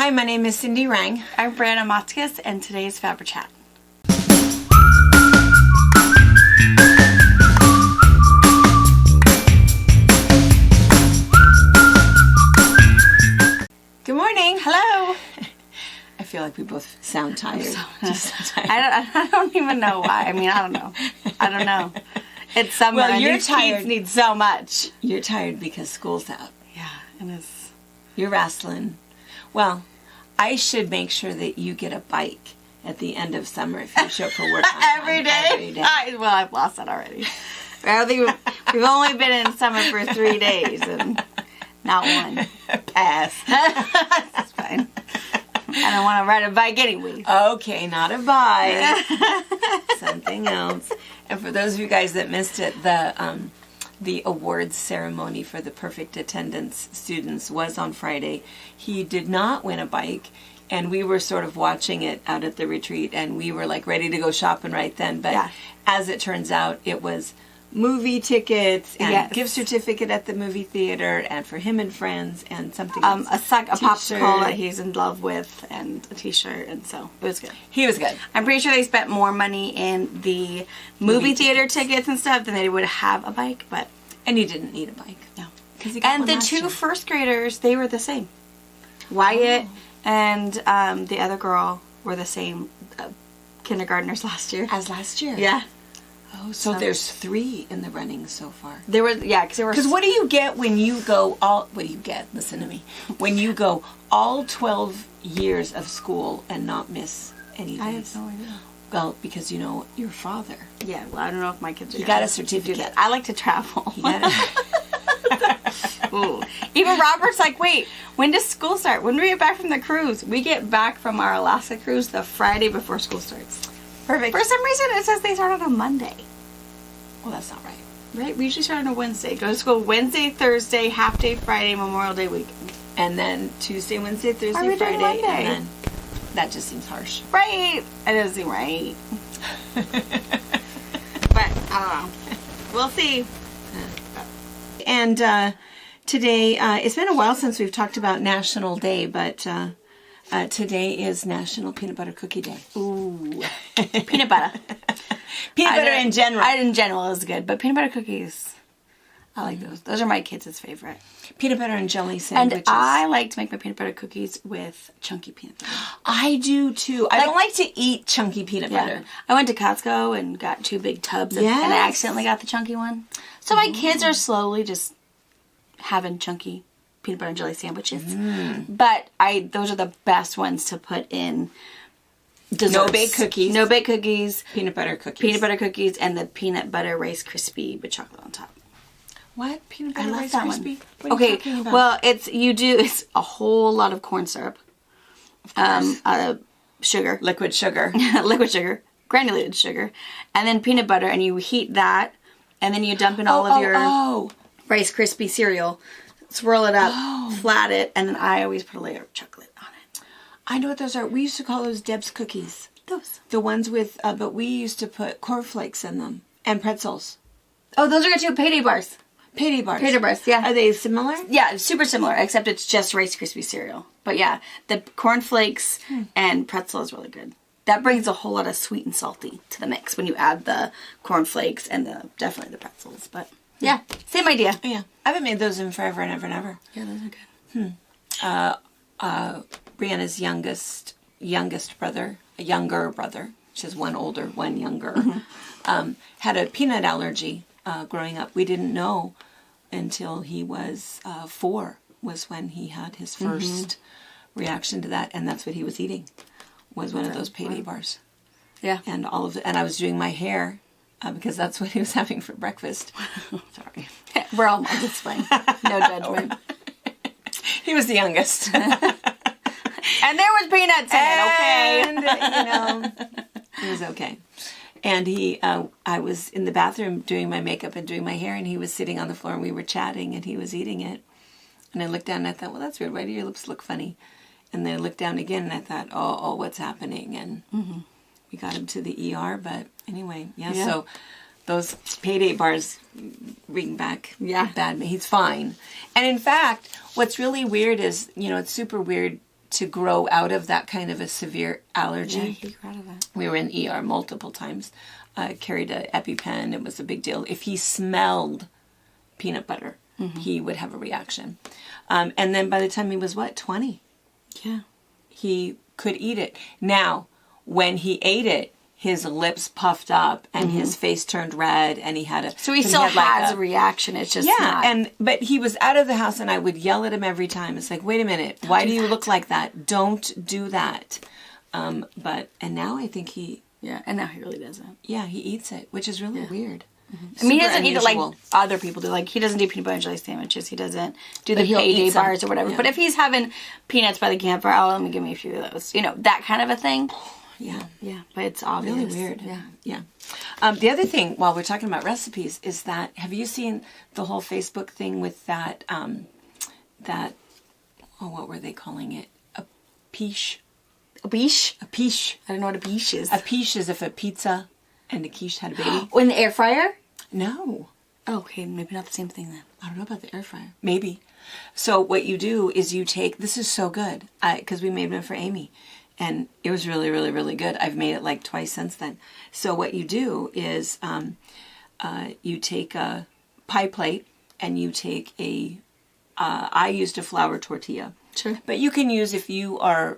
Hi, my name is Cindy Rang. I'm Brianna Masquers, and today is FabriChat. Good morning. Hello. I feel like we both sound tired. I don't even know why. I mean, I don't know. It's summer. Well, and you're these tired. kids need so much. You're tired because school's out. Yeah, it is. You're wrestling. Well, I should make sure that you get a bike at the end of summer if you show up for work on time. Every day. Well, I've lost that already. I think we've only been in summer for 3 days and not one. Pass. That's fine. I don't want to ride a bike anyway. Okay, not a bike. Something else. And for those of you guys that missed it, the awards ceremony for the perfect attendance students was on Friday. He did not win a bike, and we were sort of watching it out at the retreat, and we were like ready to go shopping right then. But as it turns out, it was movie tickets and gift certificate at the movie theater, and for him and friends, and something else. A popsicle that he's in love with, and a t-shirt, and so it was good. He was good. I'm pretty sure they spent more money in the movie theater tickets and stuff than they would have a bike, but... And he didn't need a bike. No. And the two first graders, they were the same. Wyatt and the other girl were the same kindergartners last year. As last year? Yeah. Oh, so there's 3 in the running so far. There were, because what do you get when you go what do you get? Listen to me. When you go all 12 years of school and not miss any days? I have no idea. Well, because you know your father. Yeah, well, I don't know if my kids are You got a certificate. do that. I like to travel. Ooh. Even Robert's like, wait, when does school start? When do we get back from the cruise? We get back from our Alaska cruise the Friday before school starts. Perfect. For some reason, it says they start on a Monday. Well, that's not right. Right? We usually start on a Wednesday. Go to school Wednesday, Thursday, half day Friday, Memorial Day weekend. And then Tuesday, Wednesday, Thursday, Friday. And then that just seems harsh. Right. It doesn't seem right. But, I don't know. We'll see. And today, it's been a while since we've talked about National Day, but today is National Peanut Butter Cookie Day. Ooh. Peanut butter. Peanut butter in general. In general is good, but peanut butter cookies, I like those. Those are my kids' favorite. Peanut butter and jelly sandwiches. And I like to make my peanut butter cookies with chunky peanut butter. I do too. I don't like to eat chunky peanut butter. I went to Costco and got 2 big tubs and I accidentally got the chunky one. So my kids are slowly just having chunky peanut butter and jelly sandwiches. But those are the best ones to put in desserts. No baked cookies. No baked cookies. Peanut butter cookies. Peanut butter cookies and the peanut butter Rice Krispie with chocolate on top. What? Peanut butter I love Rice that Krispie? one. What are you talking about? Well, it's a whole lot of corn syrup. Sugar. Liquid sugar. Liquid sugar. Granulated sugar. And then peanut butter, and you heat that, and then you dump in all of your Rice Krispie cereal, swirl it up, flat it, and then I always put a layer of chocolate on it. I know what those are. We used to call those Deb's cookies. Those. The ones with, but we used to put cornflakes in them. And pretzels. Oh, those are good too. Payday bars. Payday bars. Payday bars, yeah. Are they similar? Yeah, super similar, except it's just Rice Krispie cereal. But yeah, the cornflakes and pretzel is really good. That brings a whole lot of sweet and salty to the mix when you add the cornflakes and definitely the pretzels. But yeah, same idea. Yeah. I haven't made those in forever and ever and ever. Yeah, those are good. Brianna's youngest brother, a younger brother, she has one older, one younger, had a peanut allergy growing up. We didn't know until he was 4 was when he had his first reaction to that, and that's what he was eating, was one of those payday bars. Yeah. And and I was doing my hair because that's what he was having for breakfast. Sorry. We're all moms, it's fine. No judgment. He was the youngest. And there was peanuts in it, okay? And, it was okay. And I was in the bathroom doing my makeup and doing my hair, and he was sitting on the floor, and we were chatting, and he was eating it. And I looked down, and I thought, well, that's weird. Why do your lips look funny? And then I looked down again, and I thought, oh, what's happening? And we got him to the ER, but anyway, so those payday bars bring back bad. He's fine. And in fact, what's really weird is, it's super weird to grow out of that kind of a severe allergy. Yeah, he grew out of that. We were in the ER multiple times. Carried an EpiPen. It was a big deal. If he smelled peanut butter, he would have a reaction. And then by the time he was, 20? Yeah. He could eat it. Now, when he ate it, his lips puffed up and his face turned red, and he had a... So he still has a reaction. It's just not... But he was out of the house, and I would yell at him every time. It's like, wait a minute. Why do you look like that? Don't do that. And now I think he... Yeah, and now he really doesn't. Yeah, he eats it, which is really weird. I mean, he doesn't eat it like other people do. Like, he doesn't do peanut butter and jelly sandwiches. He doesn't do the payday bars or whatever. Yeah. But if he's having peanuts by the campfire, let me give me a few of those. That kind of a thing. Yeah. Yeah, but it's obvious. Really weird. Yeah. The other thing, while we're talking about recipes, is that, have you seen the whole Facebook thing with that, what were they calling it? A quiche? A quiche? A quiche. I don't know what a quiche is. A quiche is if a pizza and a quiche had a baby. In the air fryer? No. Oh, okay, maybe not the same thing then. I don't know about the air fryer. Maybe. So what you do is you take, this is so good, because we made them for Amy, and it was really, really, really good. I've made it like twice since then. So what you do is you take a pie plate, and you take I used a flour tortilla. Sure. But you can use, if you are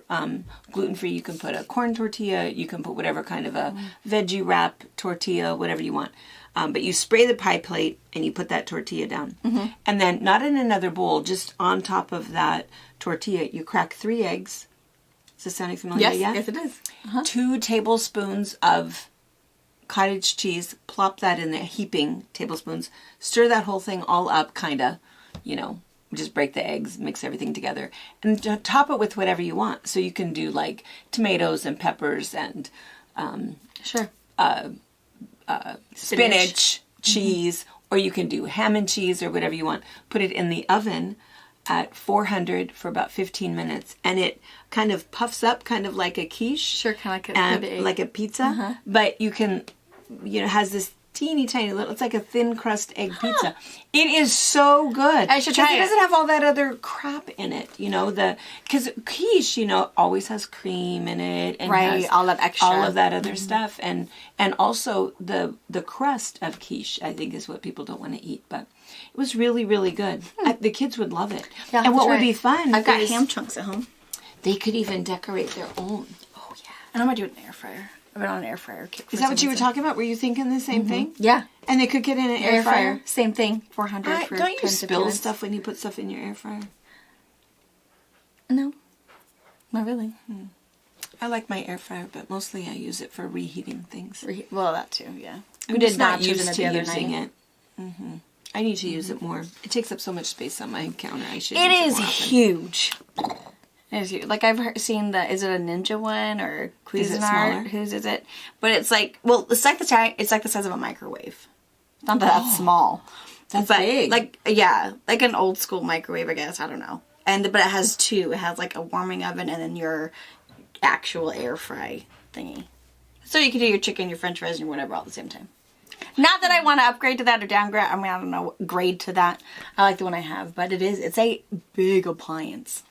gluten-free, you can put a corn tortilla, you can put whatever kind of a veggie wrap tortilla, whatever you want. But you spray the pie plate and you put that tortilla down. And then, not in another bowl, just on top of that tortilla, you crack 3 eggs. Is this sounding familiar? Yes, it is. 2 tablespoons of cottage cheese, plop that in there, heaping tablespoons, stir that whole thing all up, kind of, just break the eggs, mix everything together, and top it with whatever you want. So you can do like tomatoes and peppers and spinach, cheese, or you can do ham and cheese or whatever you want. Put it in the oven at 400 for about 15 minutes, and it kind of puffs up, kind of like a quiche. Sure, kind of like a pizza, but you can, has this teeny tiny little, it's like a thin crust egg pizza. It is so good. I should try it. It doesn't have all that other crap in it, because quiche, always has cream in it. And has all that extra. All of that other stuff. And also the crust of quiche, I think, is what people don't want to eat. But it was really, really good. The kids would love it. Yeah, and what would be fun I've got ham chunks at home. They could even decorate their own. Oh, yeah. And I'm going to do it in the air fryer. I've been on an air fryer kick. Is that what you were talking about? Were you thinking the same thing? Yeah. And they cook it in an air fryer? Same thing. 400 for Don't you spill 10 stuff when you put stuff in your air fryer? No. Not really. I like my air fryer, but mostly I use it for reheating things. Well, that too, yeah. We did not use it using it. I need to use it more. It takes up so much space on my counter. I should. It is huge. It is huge. Like, I've seen is it a Ninja one or Cuisinart? Is it smaller? Whose is it? But it's like, it's like the size of a microwave. It's not that small. That's big. Like an old school microwave, I guess. I don't know. But it has 2. It has like a warming oven and then your actual air fry thingy. So you can do your chicken, your French fries, and your whatever all at the same time. Not that I want to upgrade to that or downgrade. I mean, I don't know, grade to that. I like the one I have, but it's a big appliance.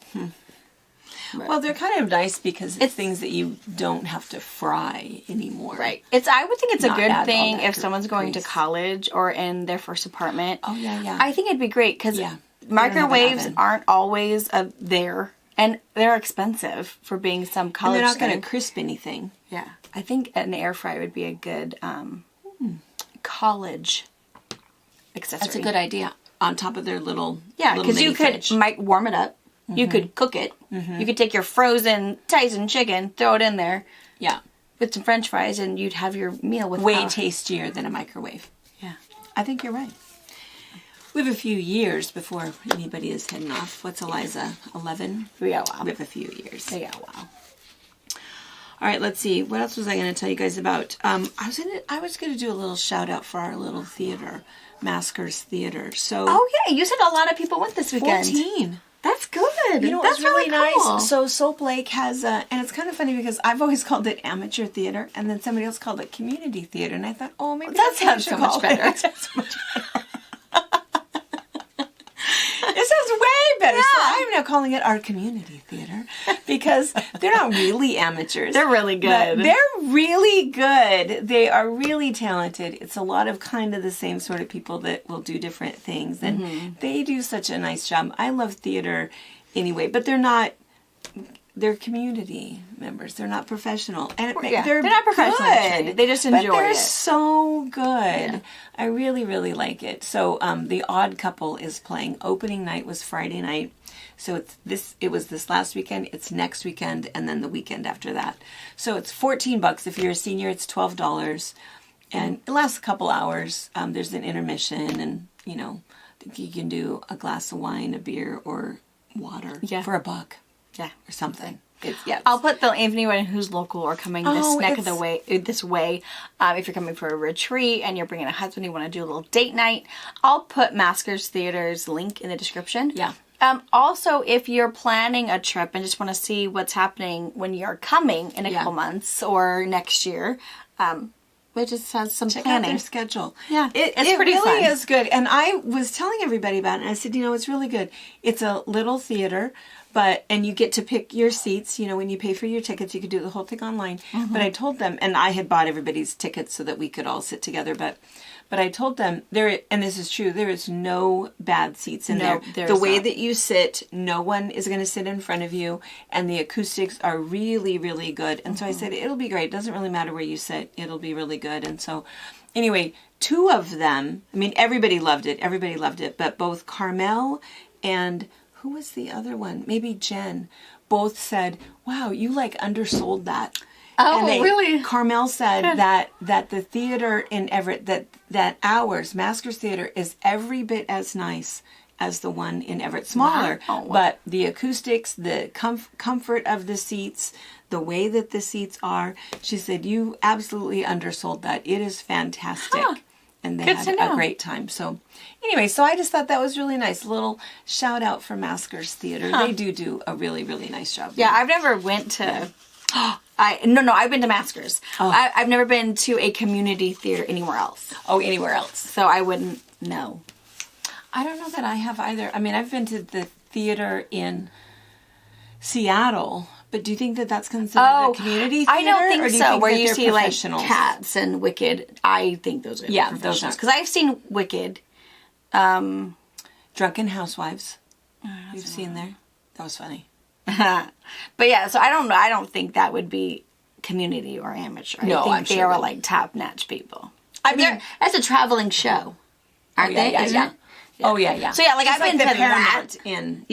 Well, they're kind of nice because it's things that you don't have to fry anymore. Right. I would think it's a good thing if someone's going to college or in their first apartment. Oh, yeah. I think it'd be great because microwaves aren't always there, and they're expensive for being some college. And they're not going to crisp anything. Yeah. I think an air fryer would be a good college accessory. That's a good idea. On top of their little because you could warm it up. You could cook it. You could take your frozen Tyson chicken, throw it in there. Yeah. With some French fries, and you'd have your meal with way tastier than a microwave. Yeah. I think you're right. We have a few years before anybody is heading off. What's Eliza? 11? Yeah, wow. We have a few years. Yeah, wow. All right, let's see. What else was I going to tell you guys about? I was going to do a little shout out for our little theater, Masquers Theater. So. Oh yeah, you said a lot of people went this weekend. 14. That's good. That's really cool. nice. So Soap Lake has and it's kind of funny because I've always called it amateur theater, and then somebody else called it community theater, and I thought, oh, maybe that sounds so much better. It sounds so much better. It sounds way better. Yeah. So I'm now calling it our community theater because they're not really amateurs. They're really good. They're really good. They are really talented. It's a lot of kind of the same sort of people that will do different things. And they do such a nice job. I love theater anyway, but they're community members. They're not professional. And they're not professional. Good. They just enjoy it. They're so good. Yeah. I really, really like it. So The Odd Couple is playing. Opening night was Friday night. So it was this last weekend, it's next weekend, and then the weekend after that. So it's $14. If you're a senior, it's $12. And it lasts a couple hours. There's an intermission, and I think you can do a glass of wine, a beer, or water for $1. Yeah. Or something. I'll put anyone who's local or coming this way. If you're coming for a retreat and you're bringing a husband, you want to do a little date night, I'll put Masquers Theater's link in the description. Yeah. Also, if you're planning a trip and just want to see what's happening when you're coming in a couple months or next year, we just has some Check planning. Out their schedule. Yeah, it's pretty really fun. is good. And I was telling everybody about it, and I said, it's really good. It's a little theater, and you get to pick your seats. When you pay for your tickets, you could do the whole thing online. But I told them, and I had bought everybody's tickets so that we could all sit together. But I told them and this is true, there is no bad seats in there. The way that you sit, no one is going to sit in front of you, and the acoustics are really, really good. And so I said, it'll be great. It doesn't really matter where you sit. It'll be really good. And so anyway, two of them, everybody loved it, but both Carmel and who was the other one? Maybe Jen. Both said, wow, you undersold that. Oh, really? Carmel said that the theater in Everett, that ours, Masquers Theater, is every bit as nice as the one in Everett. Smaller, but the acoustics, the comfort of the seats, the way that the seats are, she said, you absolutely undersold that. It is fantastic. Huh. And they had a great time. So anyway, I just thought that was really nice. A little shout out for Masquers Theater. They do a really, really nice job. Yeah, I've never went to... I've been to Masquers. Oh. I've never been to a community theater anywhere else. Oh, anywhere else. So I wouldn't know. I don't know that I have either. I've been to the theater in Seattle, but do you think that that's considered a community theater? I don't think so. Think where you see Cats and Wicked, I think those are professionals. Because I've seen Wicked. Drunken Housewives. You've seen there? That was funny. But yeah, so I don't think that would be community or amateur. No, I think they are top-notch people. That's a traveling show, aren't they? Yeah. Oh, yeah. So yeah, I've been to Paramount in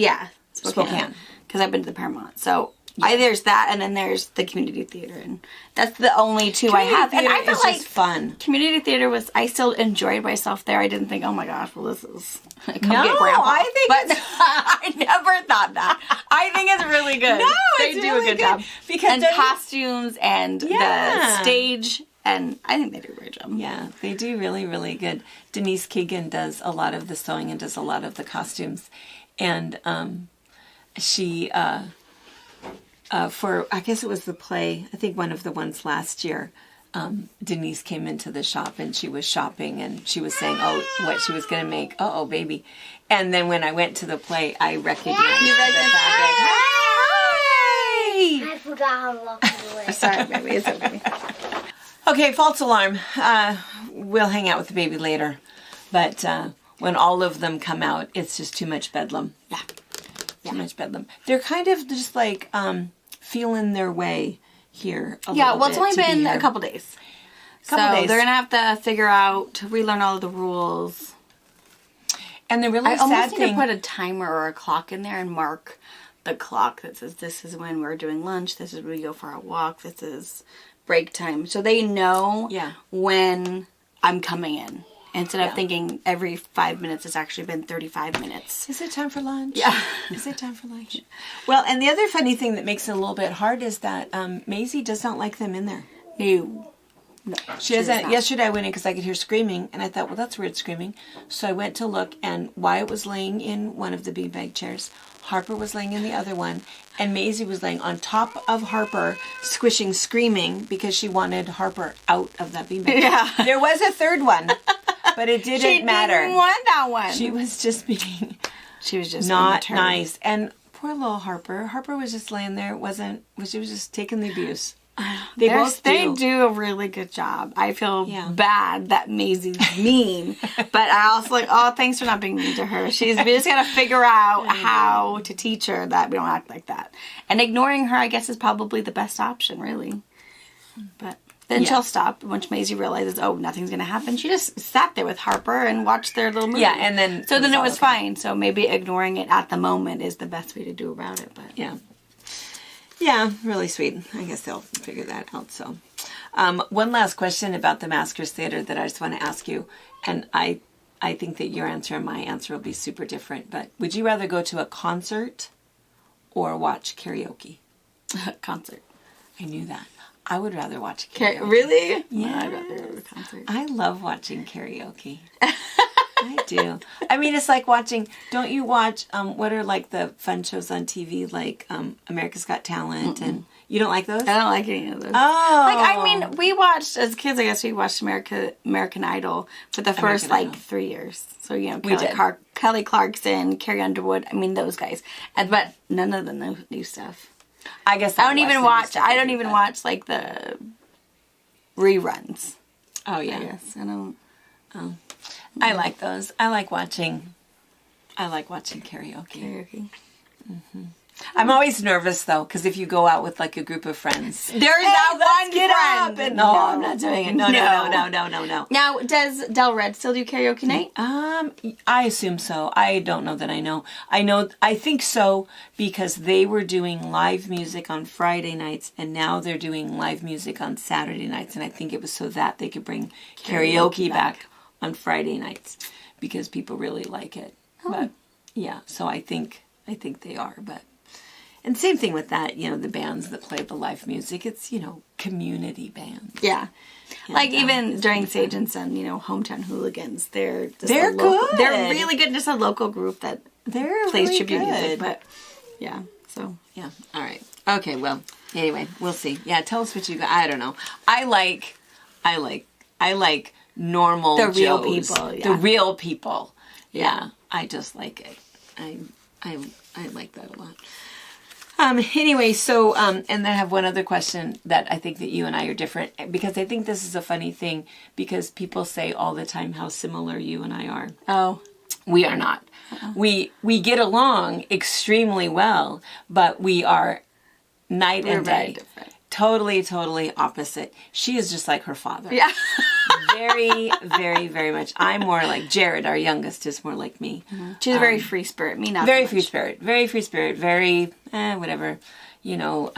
Spokane. Because I've been to the Paramount. So there's that, and then there's the community theater, and that's the only two I have. And I feel like fun. Community theater I still enjoyed myself there. I didn't think, oh my gosh, well this is get Grandpa. I never thought that. I think it's really good. No, they do a good job because costumes and the stage. And I think they do a great job. Yeah, they do really, really good. Denise Keegan does a lot of the sewing and does a lot of the costumes. And she, I guess it was the play, I think one of the ones last year, Denise came into the shop and she was shopping and she was saying, what she was going to make. Uh-oh, baby. And then when I went to the play, I recognized the fabric. Hi! I forgot how to lock the door. Sorry, baby. It's okay. Okay, false alarm. We'll hang out with the baby later. But when all of them come out, it's just too much bedlam. Yeah. Too much bedlam. They're kind of just feeling their way here a little bit. It's only been a couple days. They're going to have to figure out, to relearn all of the rules. And the really sad thing... I almost need to put a timer or a clock in there and mark the clock that says this is when we're doing lunch, this is when we go for our walk, this is break time. So they know when I'm coming in. Instead of thinking every 5 minutes, it's actually been 35 minutes. Is it time for lunch? Yeah. Is it time for lunch? Well, and the other funny thing that makes it a little bit hard is that Maisie does not like them in there. No, she doesn't. Yesterday I went in because I could hear screaming, and I thought, well, that's weird screaming. So I went to look, and Wyatt was laying in one of the beanbag chairs. Harper was laying in the other one, and Maisie was laying on top of Harper, squishing, screaming because she wanted Harper out of that beanbag. Yeah. There was a third one, but it didn't matter. She didn't want that one. She was just being She was just not nice. And poor little Harper. Harper was just laying there. She was just taking the abuse. They do a really good job. I feel bad that Maisie's mean, but I also like, oh, thanks for not being mean to her. We just got to figure out how to teach her that we don't act like that. And ignoring her, I guess, is probably the best option, really. But then she'll stop once Maisie realizes, oh, nothing's going to happen. She just sat there with Harper and watched their little movie. Yeah, and then... So then it was fine. So maybe ignoring it at the moment is the best way to do about it. But yeah. Yeah, really sweet. I guess they'll figure that out. So, one last question about the Masquers Theater that I just want to ask you, and I think that your answer and my answer will be super different. But would you rather go to a concert or watch karaoke? Concert. I knew that. I would rather watch karaoke. Really? Yeah. I'd rather go to a concert. I love watching karaoke. I do. I mean, it's like watching, don't you watch, what are like the fun shows on TV, like America's Got Talent, and you don't like those? I don't like any of those. Oh. Like, I mean, we watched, as kids, I guess we watched American Idol for the first, Idol. 3 years. So, you know, We did. Kelly Clarkson, Carrie Underwood, I mean, those guys. But none of the new stuff. I guess I don't even watch, like, the reruns. Oh, yeah. I guess. I don't. Oh. I like those. I like watching karaoke. Mm-hmm. I'm always nervous though, because if you go out with like a group of friends, There's that one friend. No, I'm not doing it. No. Now, does Del Red still do karaoke night? I assume so. I don't know that I know. I think so because they were doing live music on Friday nights and now they're doing live music on Saturday nights, and I think it was so that they could bring karaoke back on Friday nights because people really like it. But yeah, so I think they are, but and same thing with that, you know, the bands that play the live music, it's, you know, community bands. Yeah. Like even during Sage and Son, you know, Hometown Hooligans, they're good. They're really good. Just a local group that plays really tribute good. music. But yeah, so yeah. All right. Okay. Well, anyway, we'll see. Yeah. Tell us what you got. I don't know. I like normal the real Joes. people. Yeah. The real people. Yeah. I just like it. I like that a lot. Anyway, so, and then I have one other question that I think that you and I are different, because I think this is a funny thing, because people say all the time how similar you and I are. Oh. We are not. Uh-uh. We get along extremely well, but we are night and day. Very different. Totally opposite. She is just like her father. Yeah. Very, very, very much. I'm more like Jared, our youngest, is more like me. Mm-hmm. She's a very free spirit. Me not very so free spirit. Very free spirit. Very, whatever, you know,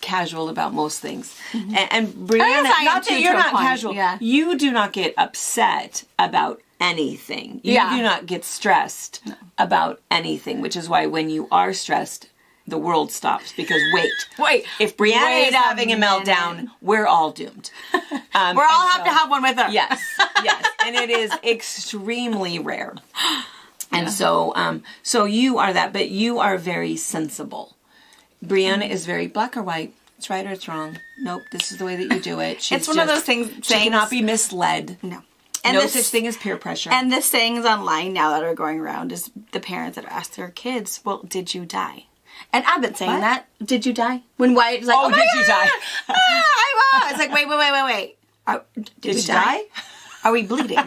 casual about most things. Mm-hmm. And Brianna, not that you're not casual. Yeah. You do not get upset about anything. You do not get stressed about anything, which is why when you are stressed, the world stops, because wait, if Brianna is having a meltdown, we're all doomed. We're all have to have one with her. Yes, and it is extremely rare. And so you are that, but you are very sensible. Brianna is very black or white. It's right or it's wrong. Nope, this is the way that you do it. It's one of those things. She cannot be misled. No. And no such thing as peer pressure. And the sayings online now that are going around is the parents that ask their kids, well, did you die? And I've been saying that. Did you die? When Wyatt's like, oh, did you die? It's like, wait. Did you die? Are we bleeding?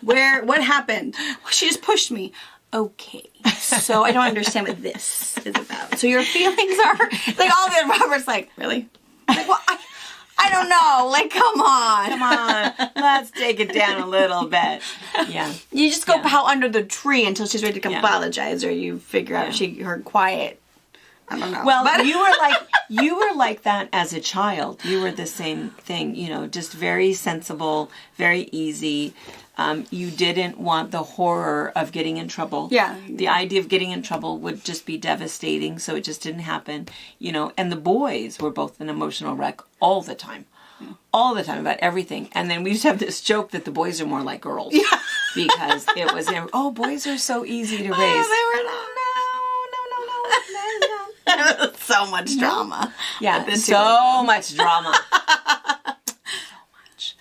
What happened? She just pushed me. Okay. So I don't understand what this is about. So your feelings are, like, all the Robert's like, really? Like, well, I don't know. Like, come on. Let's take it down a little bit. Yeah. You just go pout under the tree until she's ready to come apologize, or you figure out she heard quiet. I don't know. Well, you were like that as a child. You were the same thing, you know, just very sensible, very easy. You didn't want the horror of getting in trouble. Yeah. The idea of getting in trouble would just be devastating, so it just didn't happen, you know. And the boys were both an emotional wreck all the time. Yeah. All the time about everything. And then we used to have this joke that the boys are more like girls. Yeah. Because it was, boys are so easy to raise. Oh, they were not. So much drama. Yeah, so much drama. So much.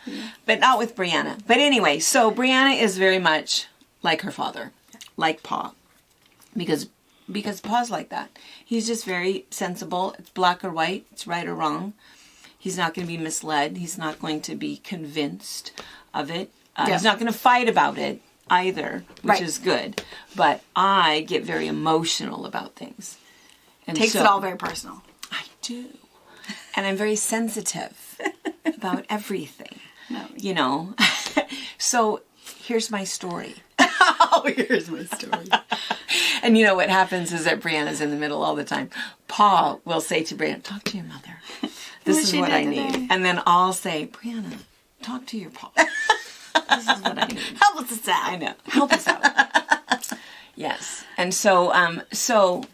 But not with Brianna. But anyway, so Brianna is very much like her father, like Pa. Because because Pa's like that. He's just very sensible. It's black or white. It's right or wrong. He's not going to be misled. He's not going to be convinced of it. He's not going to fight about it either, which is good. But I get very emotional about things. And Takes it all very personal. I do. And I'm very sensitive about everything. No. You know? So here's my story. Oh, here's my story. And you know what happens is that Brianna's in the middle all the time. Pa will say to Brianna, talk to your mother. This is what I need. And then I'll say, Brianna, talk to your pa. This is what I need. Help us out. I know. Help us out. Yes. And so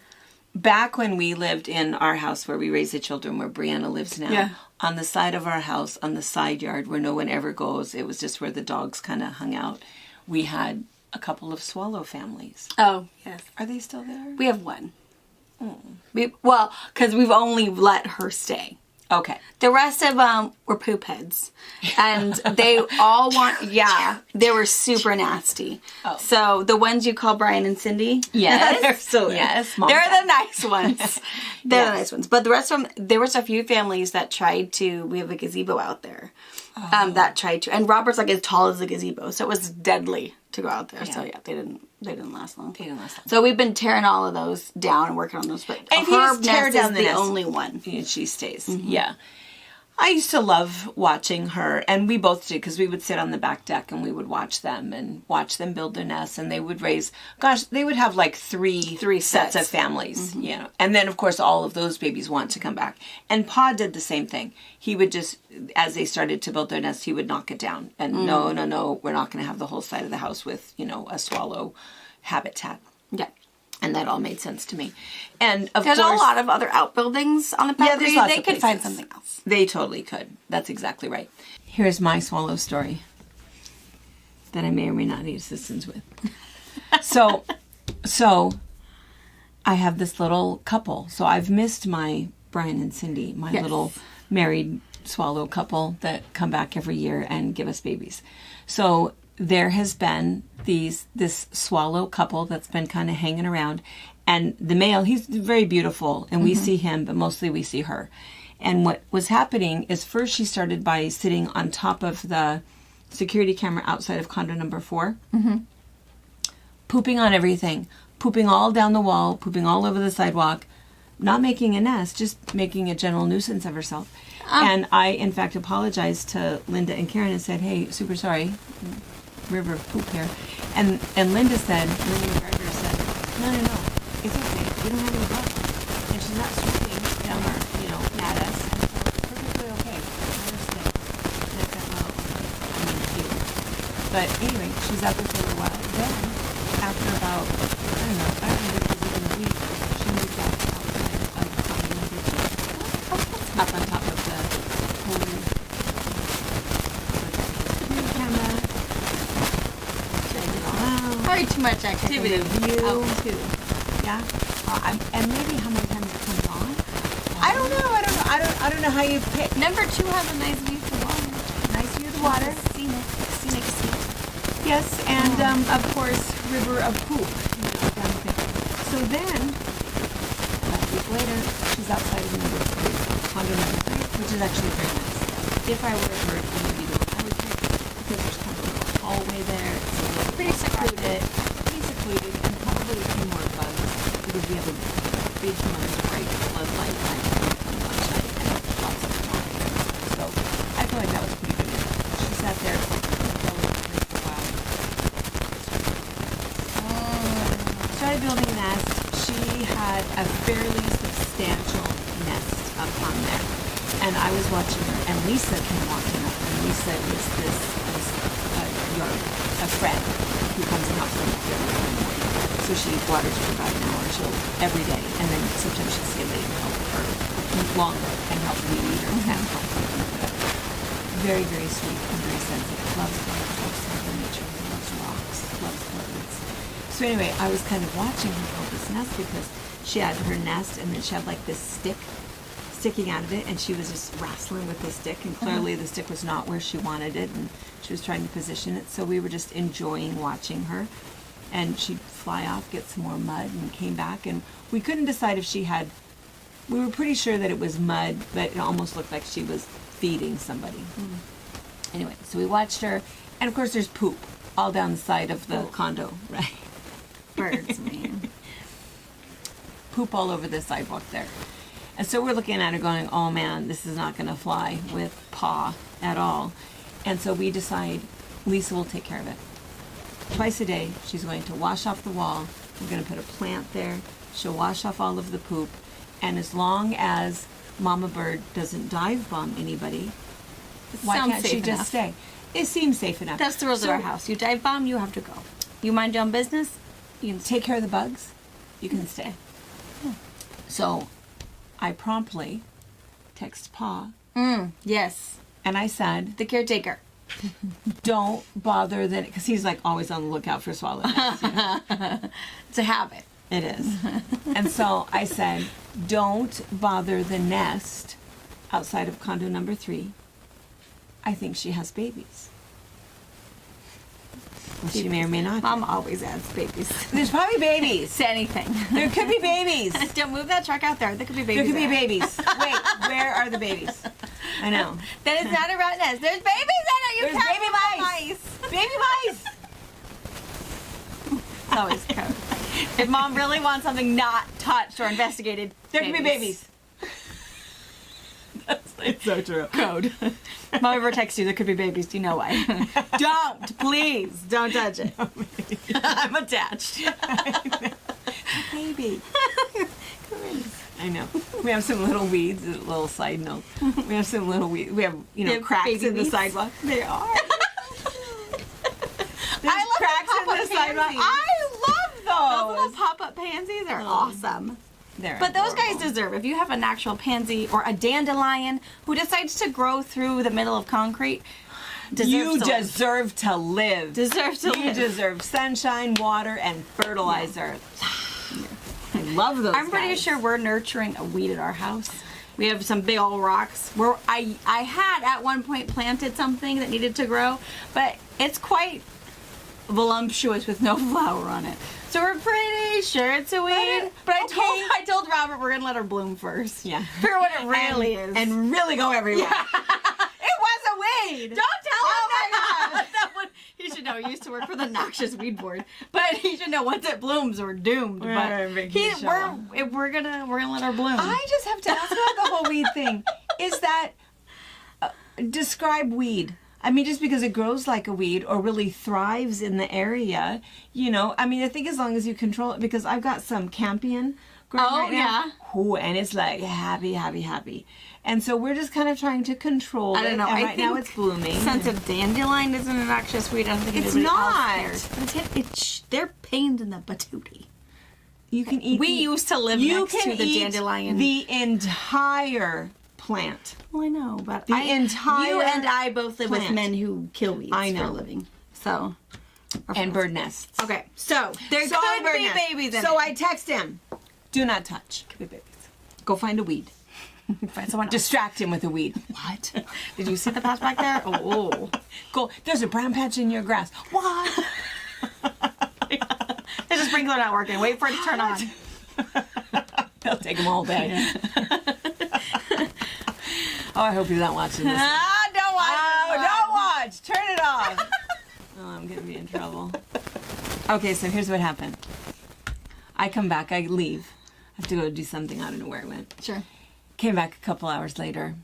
back when we lived in our house where we raised the children, where Brianna lives now, on the side of our house, on the side yard where no one ever goes, it was just where the dogs kind of hung out, we had a couple of swallow families. Oh, yes. Are they still there? We have one. Well, because we've only let her stay. Okay. The rest of them were poop heads. And they all they were super nasty. Oh. So the ones you call Brian and Cindy. Yes. They're still there. Yes. They're the nice ones. They're the nice ones. But the rest of them, there was a few families that tried to, we have a gazebo out there. That tried to, and Robert's like as tall as a gazebo. So it was deadly to go out there. Yeah. So they didn't last long. They didn't last long. So we've been tearing all of those down and working on those. But and her tear nest down is the only one. And she stays. Mm-hmm. Yeah. I used to love watching her, and we both did, because we would sit on the back deck and we would watch them build their nests, and they would they would have like three sets of families, you know. And then, of course, all of those babies want to come back. And Pa did the same thing. He would just, as they started to build their nest, he would knock it down. And no, we're not going to have the whole side of the house with, you know, a swallow habitat. Yeah. And that all made sense to me. And of There's course, a lot of other outbuildings on the property. there's they could find something else. They totally could. That's exactly right. Here's my swallow story that I may or may not need assistance with. So I have this little couple. So I've missed my Brian and Cindy, my little married swallow couple that come back every year and give us babies. So there has been this swallow couple that's been kind of hanging around, and the male, he's very beautiful, and we see him, but mostly we see her. And what was happening is, first she started by sitting on top of the security camera outside of condo number 4, pooping on everything, pooping all down the wall, pooping all over the sidewalk, not making a nest, just making a general nuisance of herself. And I, in fact, apologized to Linda and Karen and said, hey, super sorry, river of poop here. And Linda McGregor said, no, it's okay. We don't have any bugs. And she's not swooping down our, at us. And so it's perfectly okay. Let her stay. And I said, well, I mean, cute. But anyway, she's out there for a little while. Then, after about, I don't know if it was even a week, she moved out outside of condo number 2. Up on top of the whole security camera. Probably too much activity. View too. Yeah. And maybe how many times it comes on. I don't know. I don't know how you pick. Number 2 has a nice view of the water. Nice view of the water. Scenic seat. Yes, and of course, river of poop. So then, a week later, she's outside of condo number 3, which is actually very nice. If I were her, it would be the one I would pick, because there's kind of a little hallway there. It's pretty secluded, and probably a few more bugs, because we have a big Mother's Bright floodlight right on one side, and lots of flies. So I feel like that was pretty good. She sat there for a while. Started building a nest. She had a fairly substantial nest up on there. And I was watching her, and Lisa came walking up, and Lisa is this a friend who comes and helps them every morning. So she waters for about an hour every day, and then sometimes she'll stay late and help her longer and help weed or plant or whatever. Very, very sweet and very sensitive. Loves flowers, loves Mother Nature, loves rocks, loves birds. So anyway, I was kind of watching her build this nest, because she had her nest, and then she had like this stick sticking out of it, and she was just wrestling with the stick, and clearly the stick was not where she wanted it, and she was trying to position it. So we were just enjoying watching her. and she'd fly off, get some more mud, and came back. And we couldn't decide if she had, we were pretty sure that it was mud, but it almost looked like she was feeding somebody. Anyway, so we watched her, and of course there's poop all down the side of the condo, right? Birds, man. Poop all over the sidewalk there. And so we're looking at her going, oh man, this is not going to fly with Pa at all. And so we decide Lisa will take care of it. Twice a day, she's going to wash off the wall. We're going to put a plant there. She'll wash off all of the poop. And as long as Mama Bird doesn't dive bomb anybody, why can't she just stay? It seems safe enough. That's the rules of our house. You dive bomb, you have to go. You mind your own business, you can take care of the bugs, you can stay. So I promptly text Pa. Yes. And I said, the caretaker. Don't bother the, because he's like always on the lookout for swallow nests. You know? It's a habit. It is. And so I said, don't bother the nest outside of condo number 3. I think she has babies. Well, she may or may not. Mom always adds babies. There's probably babies. To anything. There could be babies. Don't move that truck out there. There could be babies. There could be babies. Wait, where are the babies? I know. That is not a rat nest. There's babies in it. You There's can't baby move mice. mice. Baby mice. It's always code. If Mom really wants something not touched or investigated, there could be babies. It's so true. Code. Mom ever texts you, there could be babies. Do you know why? Don't, please. Don't touch it. No, I'm attached. Baby. I know. We have some little weeds. A little side note. We have some little weeds. We have, cracks in the sidewalk. They are. There's cracks in the sidewalk. I love those. Those little pop-up pansies are awesome. But those guys deserve, if you have an actual pansy or a dandelion who decides to grow through the middle of concrete, you deserve to live. You deserve sunshine, water, and fertilizer. I love those I'm pretty sure we're nurturing a weed at our house. We have some big old rocks where I had at one point planted something that needed to grow, but it's quite voluptuous with no flower on it. So we're pretty sure it's a weed. But I told Robert we're gonna let her bloom first. Yeah. Figure what it really is. And really go everywhere. Yeah. It was a weed. Don't tell him that. That one, he should know. He used to work for the noxious weed board. But he should know once it blooms, we're doomed. We're gonna let her bloom. I just have to ask about the whole weed thing. Is that describe weed? I mean, just because it grows like a weed or really thrives in the area, I think as long as you control it, because I've got some campion growing right now. Oh, and it's like happy, happy, happy. And so we're just kind of trying to control it. I don't know. And right now it's blooming. Since a dandelion isn't an noxious weed, I don't think it's not. They're pained in the patootie. You can eat. We used to live next to the dandelion. The entire plant. Well, I know, but you and I both live with men who kill weeds for a living. So, and bird nests. Okay, so there could be babies in it. So I text him, do not touch. Could be babies. Go find a weed. Find someone else. Distract him with a weed. What? Did you see the patch back there? Oh. Go. There's a brown patch in your grass. What? There's a sprinkler not working. Wait for it to turn on. They'll take them all day. Oh, I hope you're not watching this. Don't watch. Oh, don't watch. Turn it off. Oh, I'm going to be in trouble. Okay, so here's what happened. I come back. I leave. I have to go do something. I don't know where I went. Sure. Came back a couple hours later.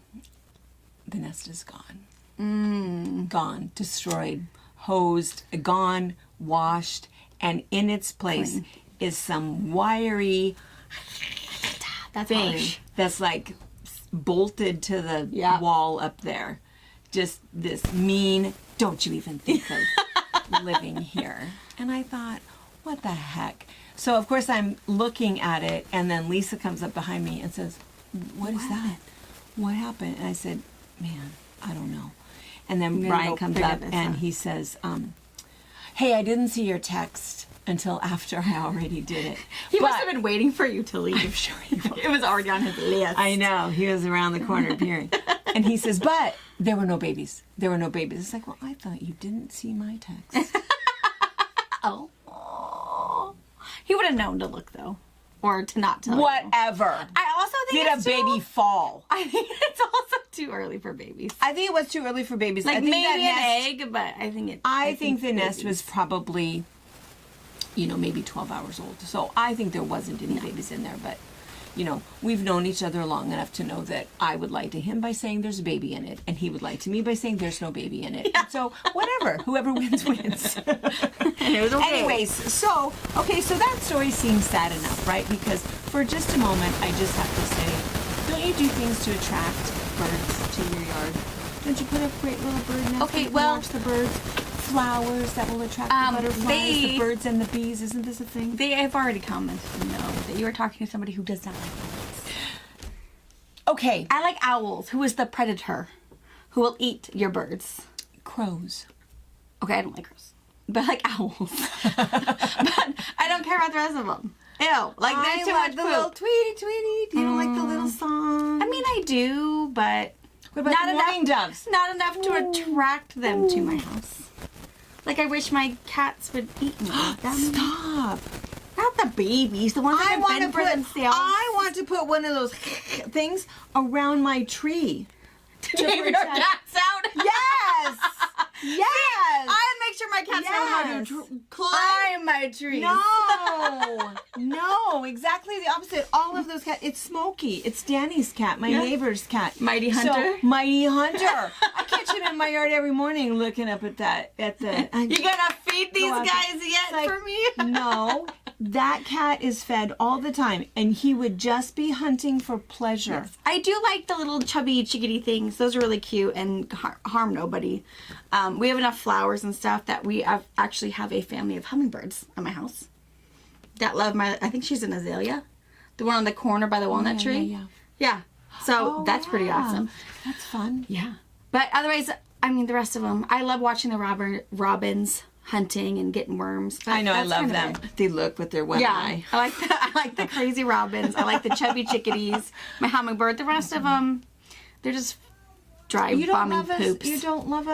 The nest is gone. Gone. Destroyed. Hosed. Gone. Washed. And in its place is some wiry thing that's like bolted to the wall up there. Just this mean, don't you even think of living here. And I thought, what the heck? So of course I'm looking at it, and then Lisa comes up behind me and says, what is that? What happened? And I said, man, I don't know. And then Brian comes up and he says, hey, I didn't see your text until after I already did it. He must have been waiting for you to leave. I'm sure he was. It was already on his list. I know. He was around the corner peering. And he says, but there were no babies. There were no babies. It's like, well, I thought you didn't see my text. Oh. He would have known to look though, or to not tell. Whatever. I also think Did a baby fall? I think it's also too early for babies. I think it was too early for babies. Like I think maybe that an egg, but I think it. I think the nest babies. was probably, maybe 12 hours old. So I think there wasn't any babies in there. But, we've known each other long enough to know that I would lie to him by saying there's a baby in it. And he would lie to me by saying there's no baby in it. And so whatever. Whoever wins, wins. And it was okay. Anyways, so that story seems sad enough, right? Because for just a moment, I just have to say, don't you do things to attract birds to your yard? Don't you put up great little bird nests? Okay, well, watch the birds. Flowers that will attract the butterflies, the birds and the bees. Isn't this a thing? They have already commented that you are talking to somebody who does not like birds. Okay. I like owls. Who is the predator? Who will eat your birds? Crows. Okay, I don't like crows. But I like owls. But I don't care about the rest of them. Ew. Like, there's too much the poop. little tweety. You don't like the little song? I mean, I do, but... What about the mourning doves? Not enough to attract them to my house. Like, I wish my cats would eat me. Stop. Not the babies, the ones that can fend for themselves. I want to put one of those things around my tree. To keep your cats out? Yes! Yes! I make sure my cats know how to climb my trees. No, exactly the opposite. All of those cats. It's Smokey. It's Danny's cat, my neighbor's cat. Mighty Hunter? So, Mighty Hunter. I catch him in my yard every morning looking up at the... You gonna feed these guys yet for me? No. That cat is fed all the time, and he would just be hunting for pleasure. Yes. I do like the little chubby chickadee things. Those are really cute and harm nobody. We have enough flowers and stuff that we actually have a family of hummingbirds at my house that love I think she's an azalea. The one on the corner by the walnut tree. Yeah. So that's pretty awesome. That's fun. Yeah. But otherwise, I mean, the rest of them, I love watching the robins hunting and getting worms. I know, I love them. They look with their one eye. I like the crazy robins. I like the chubby chickadees. My hummingbird. The rest of them, they're just dry bombing poops. You don't love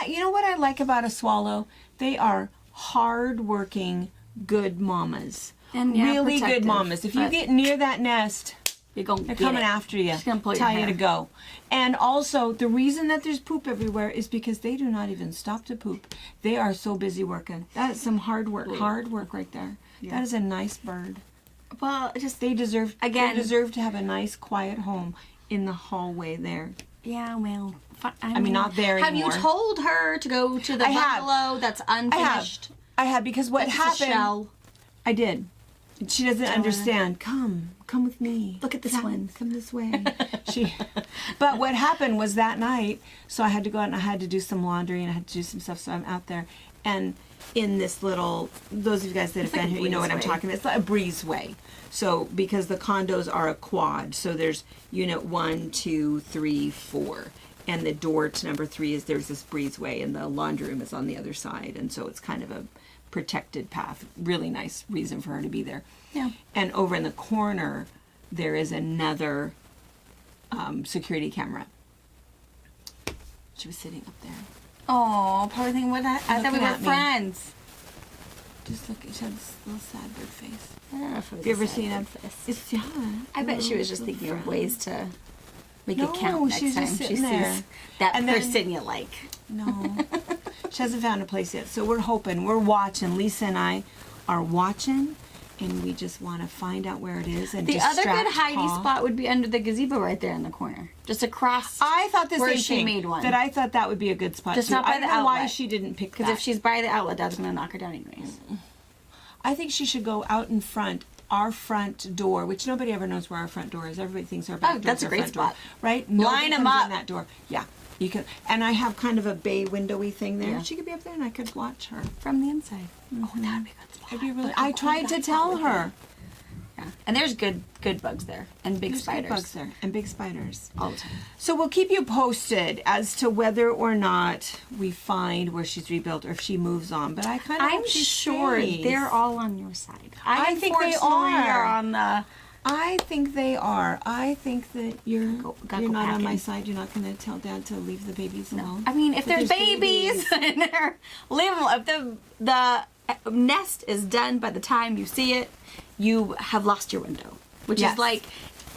you know what I like about a swallow? They are hard-working, good mamas. And really good mamas. If you get near that nest... They're coming after you. She's gonna pull tell your hair. You to go. And also, the reason that there's poop everywhere is because they do not even stop to poop. They are so busy working. That is some hard work. Hard work right there. Yeah. That is a nice bird. Well, they deserve to have a nice, quiet home in the hallway there. Yeah, well, I mean, not there anymore. Have you told her to go to the bungalow that's unfinished? I have because what happened? A shell. I did. She doesn't understand. Come with me. Look at this one. Come this way. But what happened was that night, so I had to go out and I had to do some laundry and I had to do some stuff. So I'm out there, and in this little, those of you guys that have been here, you know what I'm talking about. It's like a breezeway. So because the condos are a quad, so there's unit 1, 2, 3, 4. And the door to number 3 there's this breezeway, and the laundry room is on the other side, and so it's kind of a protected path. Really nice reason for her to be there. Yeah. And over in the corner, there is another security camera. She was sitting up there. Oh, probably thinking, I thought we were friends. Just look, she had this little sad bird face. I don't know if it was Have you ever seen it? It's, I bet she was just thinking of ways to make it count next she's time just she there. sees that person you like. No. She hasn't found a place yet. So we're hoping, we're watching. Lisa and I are watching, and we just want to find out where it is. And the other good hidey Paul. Spot would be under the gazebo right there in the corner. Just across I thought the where same she thing, made one. that I thought that would be a good spot. Just too. not by I don't the know why outlet. she didn't pick that. Because if she's by the outlet, Dad's going to knock her down anyways. I think she should go out in front, our front door, which nobody ever knows where our front door is. Everybody thinks our back door that's is a our great front door, spot. right? Line Nobody them comes up. in that door. Yeah, you can. And I have kind of a bay windowy thing there. Yeah. She could be up there, and I could watch her From the inside. Mm-hmm. Oh, that would be a good spot. It'd be really. I tried to tell her. Yeah. And there's good bugs there. And big There's spiders. good bugs there, and big spiders. All the time. So we'll keep you posted as to whether or not we find where she's rebuilt or if she moves on. But I kind of I'm hope she sure stays. they're all on your side. I think they unfortunately are. on the... I think they are. I think that you're gotta go not on my packing. side. You're not going to tell Dad to leave the babies alone. I mean, if But there's babies in there, leave them. If the nest is done by the time you see it, you have lost your window, which is like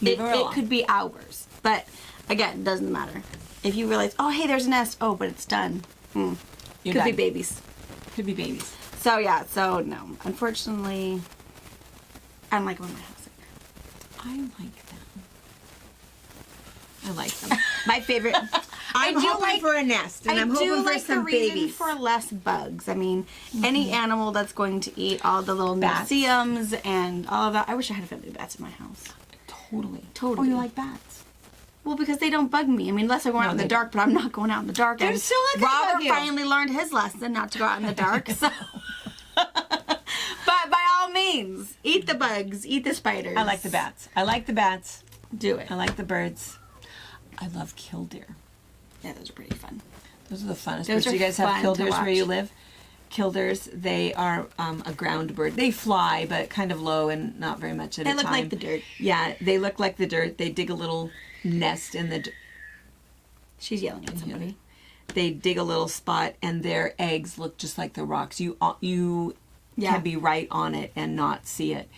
it could be hours. But again, it doesn't matter. If you realize, oh, hey, there's a nest. Oh, but it's done. Could be babies. Could be babies. So yeah, so no. Unfortunately, I don't like them in my house. I like them. My favorite. I'm hoping for a nest, and I'm hoping for some babies. For less bugs. I mean, any animal that's going to eat all the little museums and all of that. I wish I had a family of bats in my house. Totally. Oh, you like bats? Well, because they don't bug me. I mean, unless I go out in the dark, but I'm not going out in the dark. They're still not gonna bug Robert you. finally learned his lesson not to go out in the dark. So, but by all means, eat the bugs, eat the spiders. I like the bats. I like the bats. Do it. I like the birds. I love killdeer. Yeah, those are pretty fun. Those are the funnest Those birds. are Do you guys have fun to killdeers where watch. you live? Killdeers, they are a ground bird. They fly, but kind of low and not very much at a time. They look like the dirt. Yeah, they look like the dirt. They dig a little nest in the... She's yelling at somebody. They dig a little spot, and their eggs look just like the rocks. You can be right on it and not see it.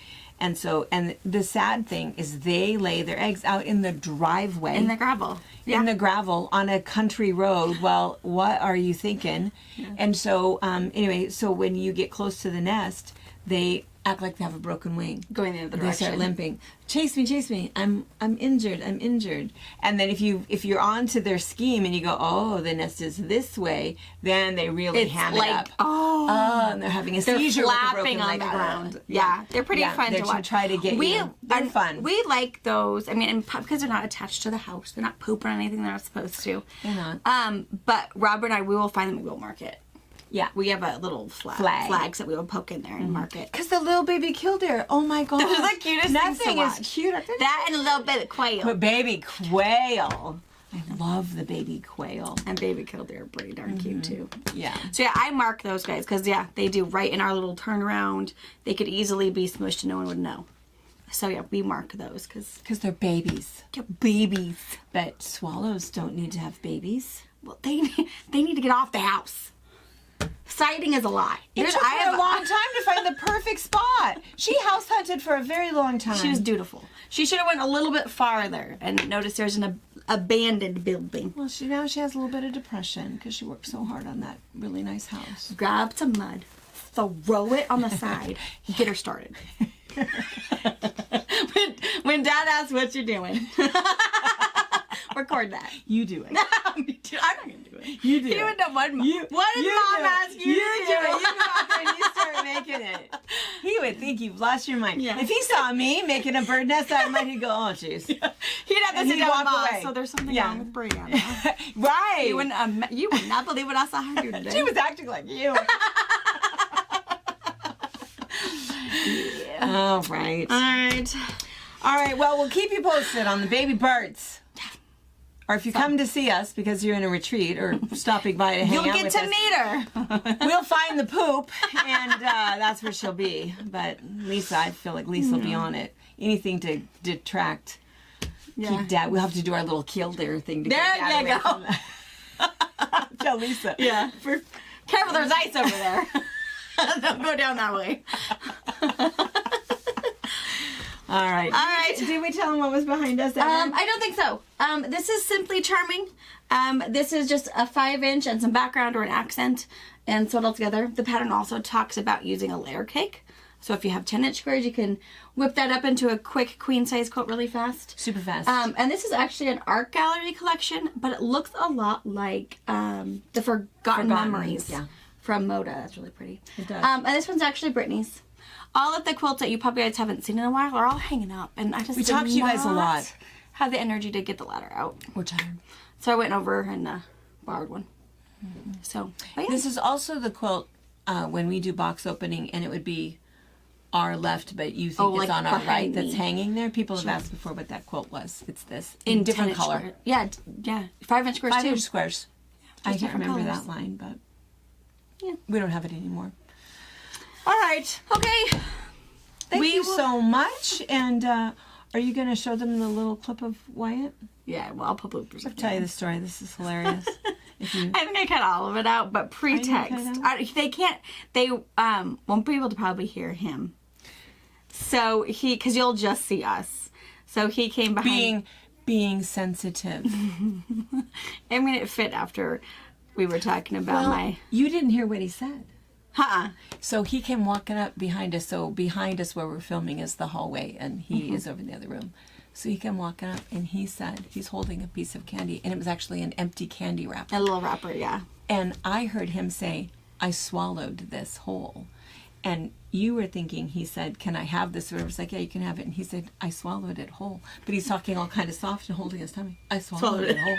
And so, and the sad thing is they lay their eggs out in the driveway. In the gravel. In the gravel on a country road. Well, what are you thinking? Yeah. And so, anyway, so when you get close to the nest, they act like they have a broken wing. Going the other They direction. start limping. Chase me. I'm injured. And then if you're onto their scheme and you go, oh, the nest is this way, then they really ham it up. And they're having a seizure with a broken flapping on leg. the ground. Yeah, they're pretty fun to watch. Try to get you. They're fun. We like those. I mean, and because they're not attached to the house, they're not pooping on anything they're not supposed to. They're not. But Robert and I, we will find them and we'll mark it. Yeah. We have a little flags that we will poke in there and mark it. Because the little baby killdeer, oh my god. Those are the cutest things to Nothing watch. is cuter. That and a little bit of quail. But baby quail. I love the baby quail. And baby killdeer are pretty darn cute too. Yeah. So yeah, I mark those guys because they do right in our little turnaround. They could easily be smushed and no one would know. So yeah, we mark those because they're babies. Babies. But swallows don't need to have babies. Well, they need to get off the house. Sighting is a lie. It took her a long time to find the perfect spot. She house hunted for a very long time. She was dutiful. She should have went a little bit farther and noticed there's an abandoned building. Well, now she has a little bit of depression because she worked so hard on that really nice house. Grab some mud, throw it on the side, get her started. when Dad asks what you're doing, record that. You do it. I'm not gonna do it. You do You it. would know what did You Mom do it. ask you to do? You do it. You go out there and you start making it. He would think you've lost your mind. Yeah. If he saw me making a bird nest out of mine, he'd go, oh, jeez. He'd have to And sit he'd down walk with Mom, away. so there's something Yeah. wrong with Brianna. Right. You would not believe what I saw her do today. She was acting like you. All right. All right. Well, we'll keep you posted on the baby birds. Or if you come to see us because you're in a retreat or stopping by to hang You'll out get with to us, meet her. we'll find the poop, and that's where she'll be. But Lisa, I feel like Lisa will be on it. Anything to detract. Yeah. Keep Dad. We'll have to do our little killdeer thing to There get Dad you away go. from that. Tell Lisa. Yeah. Careful, there's ice over there. Don't go down that way. All right. All right. Did we tell them what was behind us? I don't think so. This is Simply Charming. This is just a 5-inch and some background or an accent and sewed all together. The pattern also talks about using a layer cake. So if you have 10-inch squares, you can whip that up into a quick queen size quilt really fast. Super fast. And this is actually an art gallery collection, but it looks a lot like the Forgotten Memories from Moda. That's really pretty. It does. And this one's actually Brittany's. All of the quilts that you probably guys haven't seen in a while are all hanging up, and I just We talk to you guys a lot. Have the energy to get the ladder out, We're tired. so I went over and borrowed one. So but yeah. This is also the quilt when we do box opening, and it would be our left, but you think it's like on our right behind that's me. hanging there. People have asked before what that quilt was. It's this in different 10-inch color. square. Yeah, 5-inch squares 5-inch too. squares. I can't different remember colors. that line, but Yeah. we don't have it anymore. All right. Okay. Thank We you will- so much. And are you going to show them the little clip of Wyatt? Yeah, well, I'll put bloopers. I'll tell you the story. This is hilarious. I think I cut all of it out, but pretext. They can't. They won't be able to probably hear him. So because you'll just see us. So he came behind. Being sensitive. I mean, it fit after we were talking about You didn't hear what he said. Uh-uh. So he came walking up behind us. So behind us where we're filming is the hallway, and he is over in the other room. So he came walking up, and he said he's holding a piece of candy, and it was actually an empty candy wrapper. A little wrapper, yeah. And I heard him say, I swallowed this whole. And you were thinking, he said, can I have this? Or I was like, yeah, you can have it. And he said, I swallowed it whole. But he's talking all kind of soft and holding his tummy. I swallowed it whole.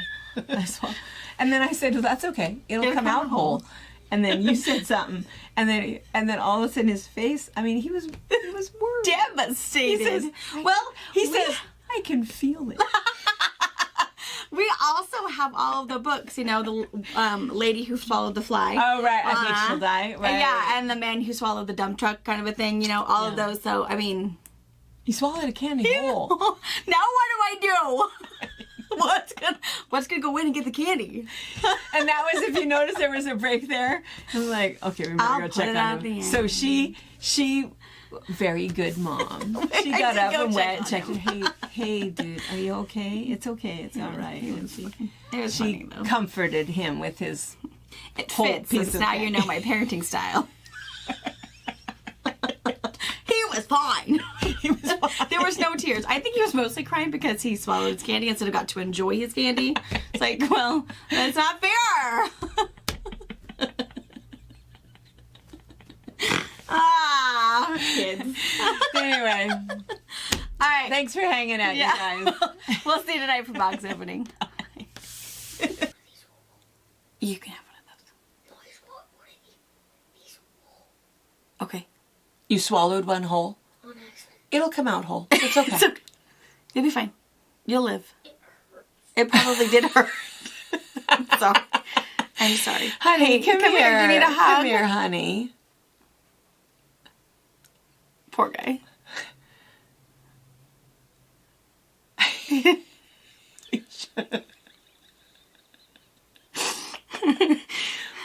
And then I said, well, that's okay. It'll come out whole. And then you said something. And then all of a sudden his face, I mean, he was worried. Devastated. He says, I can feel it. We also have all of the books, you know, the lady who swallowed the fly. Oh, right. I think she'll die. Right. Yeah, and the man who swallowed the dump truck kind of a thing, you know, all of those. So, I mean. He swallowed a candy whole. Now what do I do? What's gonna go in and get the candy? And that was, if you notice, there was a break there. I was like, okay, we better go check on him. So she, very good mom. She got up and went and checked it. Hey, dude, are you okay? It's okay. It's all right. And she comforted him with his whole fits, piece of now candy. you know my parenting style. He was fine. There was no tears. I think he was mostly crying because he swallowed his candy instead of got to enjoy his candy. It's like, well, that's not fair. Kids. Anyway. All right. Thanks for hanging out, you guys. We'll see you tonight for box opening. You can have one of those. Okay. You swallowed one whole? On accident. It'll come out whole. It's okay. It's okay. You'll be fine. You'll live. It probably did hurt. So, I'm sorry. Honey, come here. You need a hug? Come here, honey. Poor guy.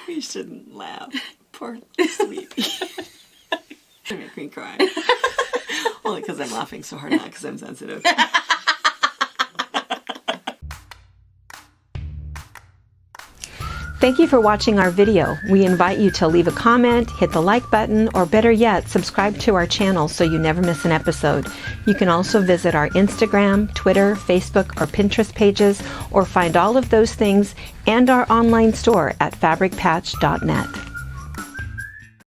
We shouldn't laugh. Poor sleepy. You make me cry. Only because I'm laughing so hard, not because I'm sensitive. Thank you for watching our video. We invite you to leave a comment, hit the like button, or better yet, subscribe to our channel so you never miss an episode. You can also visit our Instagram, Twitter, Facebook, or Pinterest pages, or find all of those things and our online store at FabricPatch.net.